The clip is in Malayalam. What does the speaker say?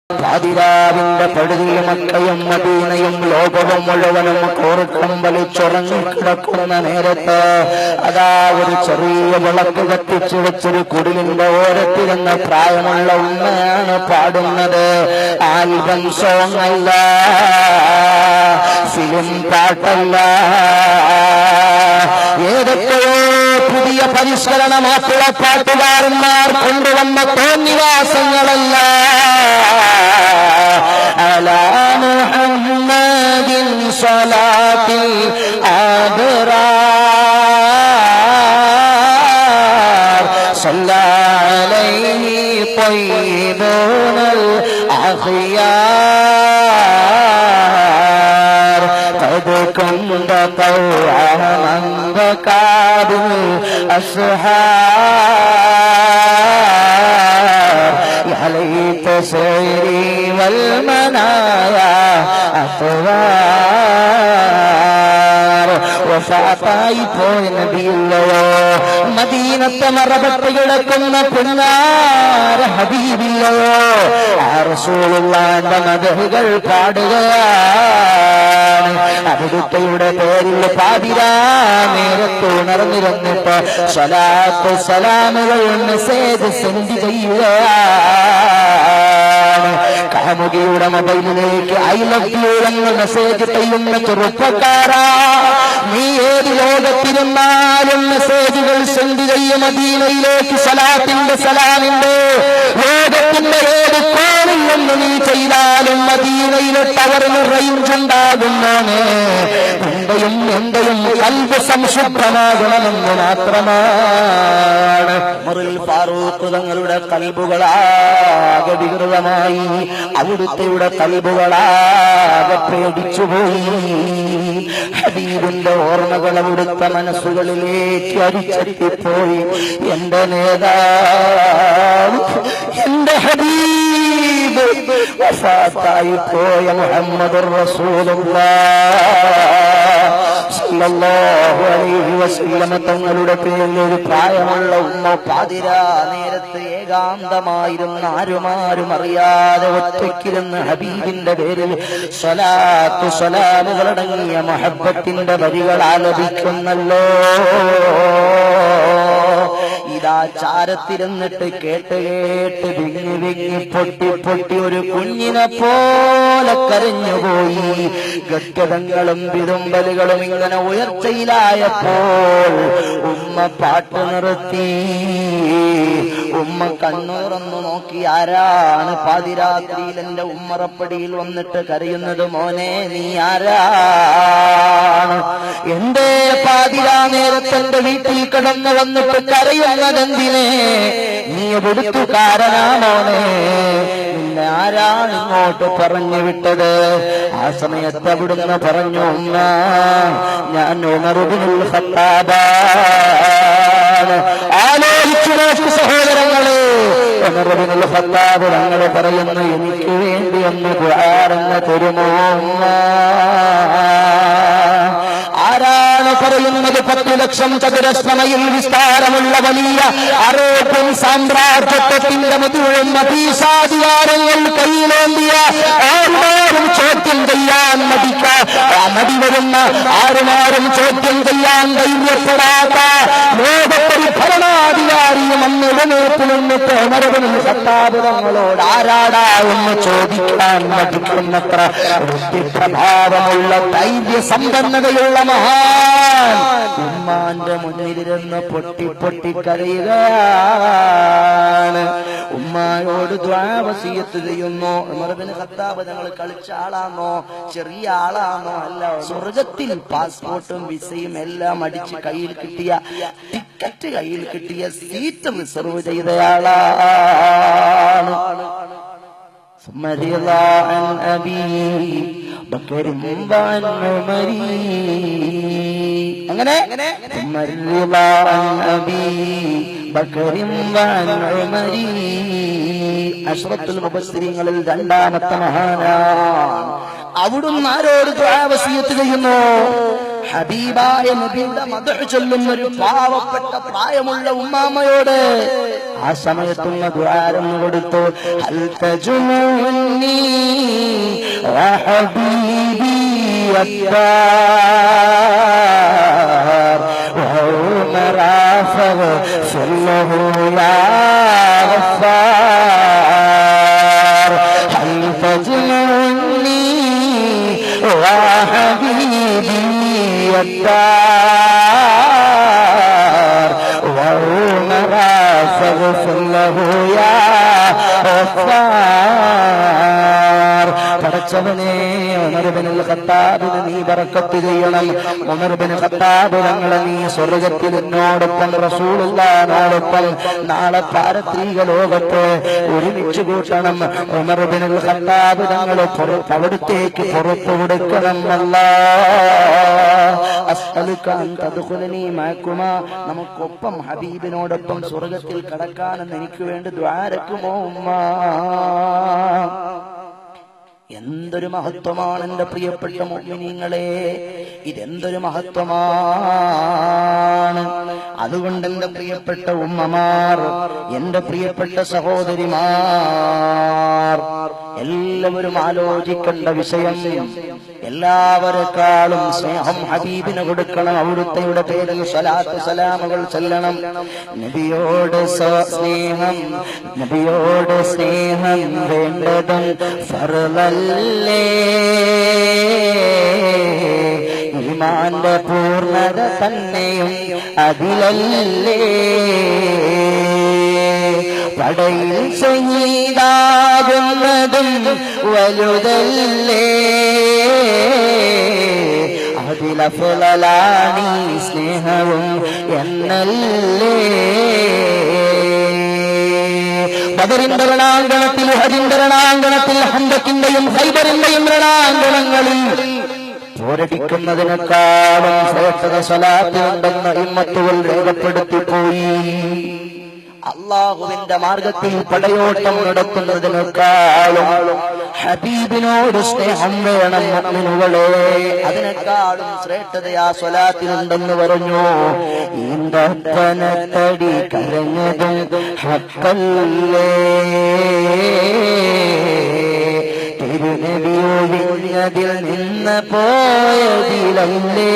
പാതിരാവിന്റെ പഴുതിൽ മക്കയും മദീനയും ലോകവും മുഴുവനും കോർക്കം വലിച്ചുറങ്ങിക്കിടക്കുന്ന നേരത്ത് അതാ ഒരു ചെറിയ വിളക്ക് കത്തിച്ചു വെച്ചൊരു കുടിലിന്റെ ഓരത്തിരുന്ന പ്രായമുള്ള ഉമ്മയാണ് പാടുന്നത്. ആൽബം സോങ് അല്ല, ഫിലിം പാട്ടല്ല, ഏതൊക്കെയോ പുതിയ പരിഷ്കരണ മാപ്പിളപ്പാട്ടുകാരന്മാർ കൊണ്ടുവന്ന തോന്നിവാസങ്ങളല്ല. على محمد صلاة الأبرار صلى عليه طيبون الأخيار قد كنت طوعا من بكى بالأسحار يا ليت سيري والمنايا أطوار وفاطاي പോയ നബിയല്ലോ, മദീനത്തെ മറപട്ട് കിടക്കുന്ന പുന്നാര ഹബീബില്ലയോ, ആ റസൂലുള്ളാഹിന്റെ മദഹുകൾ പാടുകയാണ്. അവിടുത്തെ പേരിൽ പാതിരാ നേരത്ത് ഉണർന്നിരുന്നിട്ട് സ്വലാത്ത് സലാമുകൾ മെസ്സേജ് സെൻഡ് ചെയ്യുകയാണ്. കാമുകിയുടെ മൊബൈലിലേക്ക് ഐ ലവ് യു എന്ന് മെസ്സേജ് ചെയ്യുന്ന ചെറുപ്പക്കാരാ, നീ ഏത് ലോകത്തിരുന്നാലും മെസ്സേജുകൾ സെൻഡ് ചെയ്യും. മദീനയിലേക്ക് സലാത്തിന്റെ സലാമിന്റെ ലോകത്തിന്റെ ഏത് കോണിൽ നിന്ന് നീ ചെയ്താലും മദീനയിലെ ടവറിന് റേഞ്ച് ഉണ്ടാകുന്നോനെ എന്റെയും കൽബ് സംശുദ്ധമാകണമെന്ന് മാത്രമാണ്. ഉമറുൽ ഫാറൂഖ് തങ്ങളുടെ കൽബുകളാകെ വികൃതമായി, അവിടുത്തെ കൽബുകളാകെ പേടിച്ചുപോയി. ഹബീബിന്റെ ഓർമ്മകൾ അവിടുത്തെ മനസ്സുകളിലേക്ക് അരിച്ചെത്തിപ്പോയി. എന്റെ നേതാവ്, എന്റെ ഹബീബ് വഫാത്തായി പോയ മുഹമ്മദുർ റസൂലുള്ളാഹ് സല്ലല്ലാഹു അലൈഹി വസല്ലം തങ്ങളുടെ പേരിൽ ഒരു പ്രായമുള്ള ഉമ്മ പാതിരാ നേരത്ത് ഏകാന്തമായിരുന്ന ആരുമാരും അറിയാതെ ഒറ്റയ്ക്കിരുന്ന് ഹബീബിന്റെ പേരിൽ സ്വലാത്തു സലാമുകളടങ്ങിയ മഹബ്ബത്തിന്റെ വരികൾ ആലപിക്കുന്നല്ലോ. ഇതാ ചാരത്തിരുന്നിട്ട് കേട്ട് കേട്ട് വിങ്ങി വിങ്ങി പൊട്ടി പൊട്ടി ഒരു കുഞ്ഞിനെ പോലെ കരഞ്ഞുപോയി. ഗദ്ഗതങ്ങളും വിതുമ്പലുകളും ഇങ്ങനെ ഉയർച്ചയിലായപ്പോൾ ഉമ്മ പാട്ട് നിർത്തി. ഉമ്മ കണ്ണൂറന്നു നോക്കി, ആരാണ് പാതിരാത്രിയിൽ എന്റെ ഉമ്മറപ്പടിയിൽ വന്നിട്ട് കരയുന്നത്? മോനെ, നീ ആരാണ്? എന്റെ പാതിരാ നേരത്തെ എന്റെ വീട്ടിൽ കിടന്നു വന്നിട്ട് കരയുന്നതെന്തിനെ? നീ എവിടുത്തുകാരനാ മോനെ? നിന്നെ ആരാണ് ഇങ്ങോട്ട് പറഞ്ഞു വിട്ടത്? ആ സമയത്ത് അവിടുന്ന് പറഞ്ഞു, ഉമ്മ, ഞാൻ ഉമർ ഇബ്നുൽ ഖത്താബാണ്. ആലോചിച്ചു നോക്കൂ സഹോദരങ്ങളെ, ഉമർ ഇബ്നുൽ ഖത്താബ് തങ്ങൾ പറയുന്നു, എനിക്ക് വേണ്ടി ഒന്ന് ഖുർആൻ തരുമോ ഉമ്മ? ആരാണ് പറയുന്നത്? 10 ലക്ഷം ചതുരശ്ര മൈൽ വിസ്താരമുള്ള വലിയ അറേബ്യൻ സാമ്രാജ്യത്വത്തിന്റെ മുഴുവൻ മതീസാധികാരങ്ങൾ കയ്യിലേന്തിയ ആരുമാരും ചോദ്യം ചെയ്യാൻ മടി വരുന്ന, ആരുമാരും ചോദ്യം ചെയ്യാൻ ധൈര്യപ്പെടാത്ത ലോകത്തൊരു ഭരണാധികാരിയും അന്ന് എഴുന്നേറ്റ് നിന്നിട്ട് ഉമർ ഇബ്നുൽ ഖത്താബ് തങ്ങളോട് ആരാടാ എന്ന് ചോദിക്കാൻ മടിക്കുന്നത്ര ബുദ്ധിപ്രഭാവമുള്ള ധൈര്യസമ്പന്നതയുള്ള മഹാൻ ഉമ്മാന്റെ മുന്നിലിരുന്ന് പൊട്ടി പൊട്ടി കരയുകയാണ്. ഉമ്മായോട് ദുആ വസിയത്ത് ചെയ്യുന്നു. ഉമർ ഇബ്നുൽ ഖത്താബ് തങ്ങൾ കളിച്ച ആളാണോ? ചെറിയ ആളാണോ? അല്ല. സ്വർഗത്തിൽ പാസ്പോർട്ടും വിസയും എല്ലാം അടിച്ച് കയ്യിൽ കിട്ടിയ, ടിക്കറ്റ് കയ്യിൽ കിട്ടിയ, സീറ്റ് റിസർവ് ചെയ്തയാളാണ്. അങ്ങനെ അശ്റത്തുൽ മുബസ്സിരീങ്ങളിൽ രണ്ടാമത്തെ മഹാനാണ്. അവിടുന്ന് ആരോട് ദുആ വസിയത്ത് ചെയ്യുന്നു? ഹബീബായ നബിയുടെ മദ്ഹ് ചൊല്ലുന്ന ഒരു പാവപ്പെട്ട പ്രായമുള്ള ഉമ്മാമയോട് ആ സമയത്തുള്ള ദുആരൊന്നു കൊടുത്തു. ഹൽ തജ്മുനി യാ ഹബീബി അദ്ദാർ വഉമറ ഫഗ്ഫിർലഹു യാ ഗഫാർ. ഹൽ തജ്മുനി യാ ഹബീബി അദ്ദാർ വഉമറ فاغفر له يا غفار. പടച്ചവനെ ഉമർ ഇബ്നുൽ ഖത്താബിന് നീ ബറക്കത്ത് ചെയ്യണം. ഉമർ ഇബ്നുൽ ഖത്താബ് തങ്ങളെ നീ സ്വർഗ്ഗത്തിൽ എന്നോടൊപ്പം റസൂലുള്ളാഹിനോടൊപ്പം നാളെ പാരത്രിക ലോകത്ത് ഒരുമിച്ച് കൂട്ടണം. ഉമർ ഇബ്നുൽ ഖത്താബ് തങ്ങളെ അവിടത്തേക്ക് പുറത്തു കൊടുക്കണം. അല്ലാഹ് അസ്അലുക അൻ തദ്ഖുലനി മഅകുമാ, നമുക്കൊപ്പം ഹബീബിനോടൊപ്പം സ്വർഗ്ഗത്തിൽ കടക്കാനെന്ന് എനിക്ക് വേണ്ടി ദുആരക്കുമോ ഉമ്മ. എന്തൊരു മഹത്വമാണ് എന്റെ പ്രിയപ്പെട്ട മുഅ്മിനീങ്ങളെ, ഇതെന്തൊരു മഹത്വമാണ്. അതുകൊണ്ട് എന്റെ പ്രിയപ്പെട്ട ഉമ്മമാർ, എന്റെ പ്രിയപ്പെട്ട സഹോദരിമാർ, എല്ലാവരും ആലോചിക്കേണ്ട വിഷയം, എല്ലാവരെക്കാളും സ്നേഹം ഹബീബിന് കൊടുക്കണം. അവിടുത്തെയുടെ പേരിൽ സ്വലാത്ത് സലാമുകൾ ചൊല്ലണം. നബിയോട് സ്നേഹം, നബിയോട് സ്നേഹം വേണ്ടതും ഫർളല്ലേ. ഈമാന്റെ പൂർണ്ണത തന്നെയും അതിലല്ലേ. പടയിൽ ശഹീദാകുന്നതും വലുതല്ലേ. അതിലഫ്ളലാണീ സ്നേഹവും എന്നല്ലേ. ബദറിന്റെ രണാങ്കണത്തിൽ, ഉഹദിന്റെ രണാങ്കണത്തിൽ, ഹന്തക്കിന്റെയും ഖൈബറിന്റെയും രണാങ്കണങ്ങളിൽ പോരടിക്കുന്നതിനേക്കാളും ശ്രേഷ്ഠത സ്വലാത്തുണ്ടെന്ന് ഇമ്മത്തുകൾ രേഖപ്പെടുത്തിപ്പോയി. അള്ളാഹുവിന്റെ മാർഗത്തിൽ പടയോട്ടം നടത്തുന്നതിനേക്കാളും ഹബീബിനോട് സ്നേഹം വേണം മുഅ്മിനുകളെ. അതിനേക്കാളും ശ്രേഷ്ഠതയാ സ്വലാത്തിനുണ്ടെന്ന് പറഞ്ഞു. ഈന്തപ്പനത്തടി കരഞ്ഞതും ഹഖല്ലേ. തിരുനബി ഒഴിഞ്ഞതിൽ നിന്ന് പോയതിലല്ലേ.